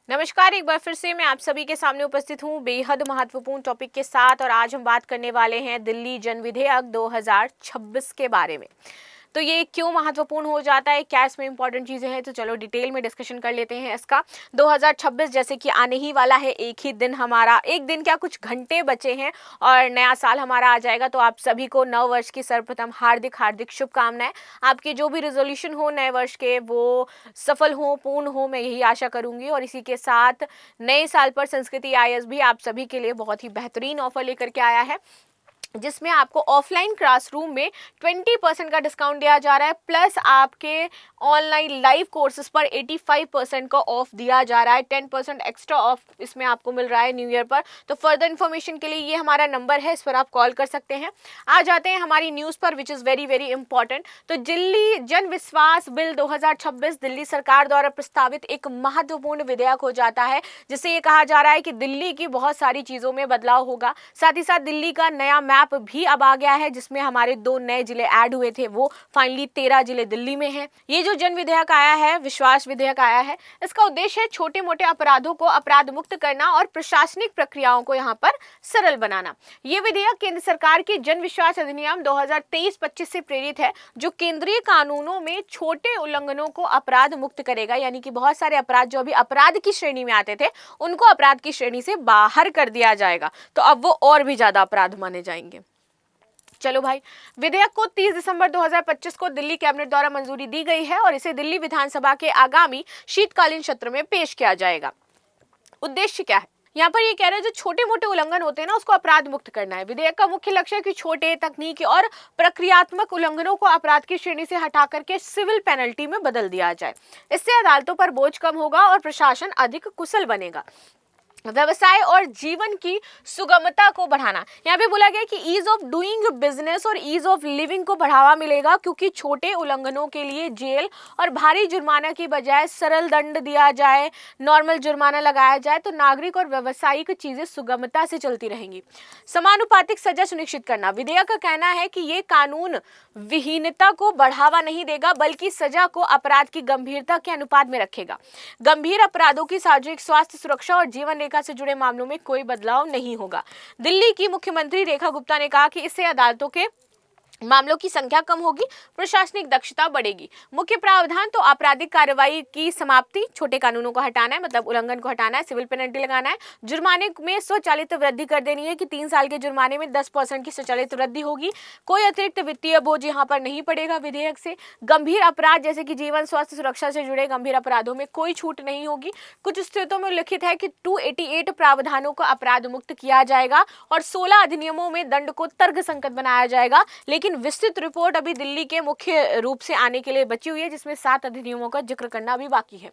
नमस्कार, एक बार फिर से मैं आप सभी के सामने उपस्थित हूँ बेहद महत्वपूर्ण टॉपिक के साथ। और आज हम बात करने वाले हैं दिल्ली जन विधेयक 2026 के बारे में। तो ये क्यों महत्वपूर्ण हो जाता है, क्या इसमें इंपॉर्टेंट चीज़ें हैं, तो चलो डिटेल में डिस्कशन कर लेते हैं इसका। 2026 जैसे कि आने ही वाला है, एक ही दिन हमारा, एक दिन क्या कुछ घंटे बचे हैं और नया साल हमारा आ जाएगा। तो आप सभी को नव वर्ष की सर्वप्रथम हार्दिक हार्दिक शुभकामनाएं। आपके जो भी रेजोल्यूशन हो नए वर्ष के वो सफल हो, पूर्ण हो, मैं यही आशा करूंगी। और इसी के साथ नए साल पर संस्कृति आईएएस भी आप सभी के लिए बहुत ही बेहतरीन ऑफर लेकर के आया है, जिसमें आपको ऑफलाइन क्लासरूम में 20% का डिस्काउंट दिया जा रहा है, प्लस आपके ऑनलाइन लाइव कोर्सेज पर 85% का ऑफ दिया जा रहा है। 10% एक्स्ट्रा ऑफ इसमें आपको मिल रहा है न्यू ईयर पर। तो फर्दर इन्फॉर्मेशन के लिए ये हमारा नंबर है, इस पर आप कॉल कर सकते हैं। आ जाते हैं हमारी न्यूज़ पर, which is very very important. तो दिल्ली जन विश्वास बिल 2026 दिल्ली सरकार द्वारा प्रस्तावित एक महत्वपूर्ण विधेयक हो जाता है, जिससे ये कहा जा रहा है कि दिल्ली की बहुत सारी चीज़ों में बदलाव होगा। साथ ही साथ दिल्ली का नया मैप भी अब आ गया है, जिसमें हमारे 2 नए जिले ऐड हुए थे, वो फाइनली 13 जिले दिल्ली में हैं। ये जो जन विधेयक आया है, विश्वास विधेयक आया है, इसका उद्देश्य है छोटे मोटे अपराधों को अपराध मुक्त करना और प्रशासनिक प्रक्रियाओं को यहाँ पर सरल बनाना। ये विधेयक केंद्र सरकार की जन विश्वास अधिनियम 2023-25 से प्रेरित है, जो केंद्रीय कानूनों में छोटे उल्लंघनों को अपराध मुक्त करेगा। यानी कि बहुत सारे अपराध जो अभी अपराध की श्रेणी में आते थे, उनको अपराध की श्रेणी से बाहर कर दिया जाएगा। तो अब वो और भी ज्यादा अपराध माने जाएंगे। चलो भाई, विधेयक को 30 दिसंबर 2025 को दिल्ली कैबिनेट द्वारा मंजूरी दी गई है और इसे दिल्ली विधानसभा के आगामी शीतकालीन सत्र में पेश किया जाएगा। उद्देश्य क्या है? यहाँ पर ये कह रहे हैं जो छोटे मोटे उल्लंघन होते हैं ना, उसको अपराध मुक्त करना है। विधेयक का मुख्य लक्ष्य है कि छोटे तकनीकी और प्रक्रियात्मक उल्लंघनों को अपराध की श्रेणी से हटा करके सिविल पेनल्टी में बदल दिया जाए। इससे अदालतों पर बोझ कम होगा और प्रशासन अधिक कुशल बनेगा। व्यवसाय और जीवन की सुगमता को बढ़ाना, यहाँ पे बोला गया कि ईज ऑफ डूइंग बिजनेस और ईज ऑफ लिविंग को बढ़ावा मिलेगा, क्योंकि छोटे उल्लंघनों के लिए जेल और भारी जुर्माना की बजाय सरल दंड दिया जाए, नॉर्मल जुर्माना लगाया जाए, तो नागरिक और व्यवसायिक चीजें सुगमता से चलती रहेंगी। समानुपातिक सजा सुनिश्चित करना, विधेयक का कहना है कि ये कानून विहीनता को बढ़ावा नहीं देगा, बल्कि सजा को अपराध की गंभीरता के अनुपात में रखेगा। गंभीर अपराधों की सार्वजनिक स्वास्थ्य सुरक्षा और जीवन रेखा से जुड़े मामलों में कोई बदलाव नहीं होगा। दिल्ली की मुख्यमंत्री रेखा गुप्ता ने कहा कि इससे अदालतों के मामलों की संख्या कम होगी, प्रशासनिक दक्षता बढ़ेगी। मुख्य प्रावधान तो आपराधिक कार्रवाई की समाप्ति, छोटे कानूनों को हटाना है, मतलब उल्लंघन को हटाना है, सिविल पेनल्टी लगाना है, जुर्माने में स्वचालित वृद्धि कर देनी है कि 3 साल के जुर्माने में 10% की स्वचालित वृद्धि होगी। कोई अतिरिक्त वित्तीय बोझ यहाँ पर नहीं पड़ेगा विधेयक से। गंभीर अपराध जैसे कि जीवन स्वास्थ्य सुरक्षा से जुड़े गंभीर अपराधों में कोई छूट नहीं होगी। कुछ स्थितियों में उल्लिखित है कि 288 प्रावधानों को अपराध मुक्त किया जाएगा और 16 अधिनियमों में दंड को तर्कसंगत बनाया जाएगा। लेकिन विस्तृत रिपोर्ट अभी दिल्ली के मुख्य रूप से आने के लिए बची हुई है, जिसमें 7 अधिनियमों का जिक्र करना भी बाकी है।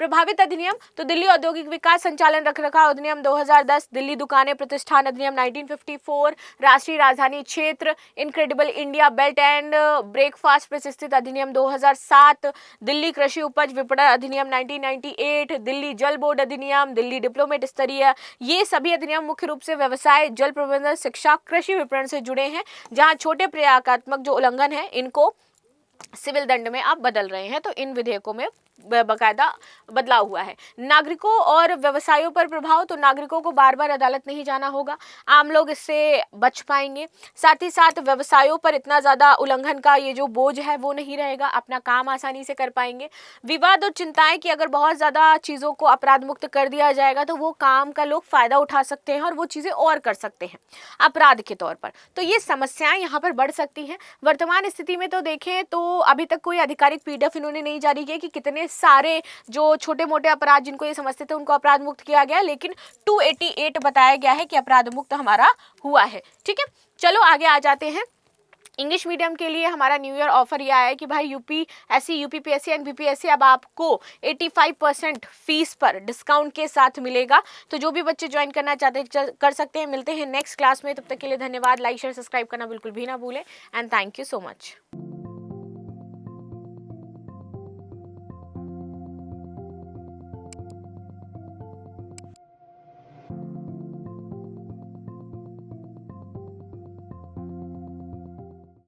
प्रभावित अधिनियम तो दिल्ली औद्योगिक विकास संचालन रखरखाव अधिनियम 2010, दिल्ली दुकानें प्रतिष्ठान अधिनियम 1954, राष्ट्रीय राजधानी क्षेत्र, incredible India belt and breakfast प्रतिष्ठित अधिनियम 2007, दिल्ली कृषि उपज विपणन अधिनियम 1998, दिल्ली जल बोर्ड अधिनियम, दिल्ली डिप्लोमेट स्तरीय, ये सभी अधिनियम मुख्य रूप से व्यवसाय, जल प्रबंधन, शिक्षा, कृषि विपणन से जुड़े हैं, जहां छोटे प्रयागात्मक जो उल्लंघन है इनको सिविल दंड में आप बदल रहे हैं। तो इन विधेयकों में बाकायदा बदलाव हुआ है। नागरिकों और व्यवसायों पर प्रभाव, तो नागरिकों को बार बार अदालत नहीं जाना होगा, आम लोग इससे बच पाएंगे। साथ ही साथ व्यवसायों पर इतना ज़्यादा उल्लंघन का ये जो बोझ है वो नहीं रहेगा, अपना काम आसानी से कर पाएंगे। विवाद और चिंताएं कि अगर बहुत ज़्यादा चीज़ों को अपराध मुक्त कर दिया जाएगा तो वो काम का लोग फ़ायदा उठा सकते हैं और वो चीज़ें और कर सकते हैं अपराध के तौर पर। तो ये समस्याएं यहाँ पर बढ़ सकती हैं। वर्तमान स्थिति में तो देखें तो अभी तक कोई आधिकारिक पीडीएफ इन्होंने नहीं जारी किया कि कितने सारे जो छोटे मोटे अपराध जिनको ये समझते थे उनको अपराध मुक्त किया गया, लेकिन 288 बताया गया है कि अपराध मुक्त हमारा हुआ है। ठीक है, चलो आगे आ जाते हैं। इंग्लिश मीडियम के लिए हमारा न्यू ईयर ऑफर ये आया है कि भाई यूपीएससी, यूपीपीएससी एंड बीपीएससी अब आपको 85% फीस पर डिस्काउंट के साथ मिलेगा। तो जो भी बच्चे ज्वाइन करना चाहते हैं कर सकते हैं। मिलते हैं नेक्स्ट क्लास में, तब तक के लिए धन्यवाद। लाइक शेयर सब्सक्राइब करना बिल्कुल भी ना भूलें and thank you so much.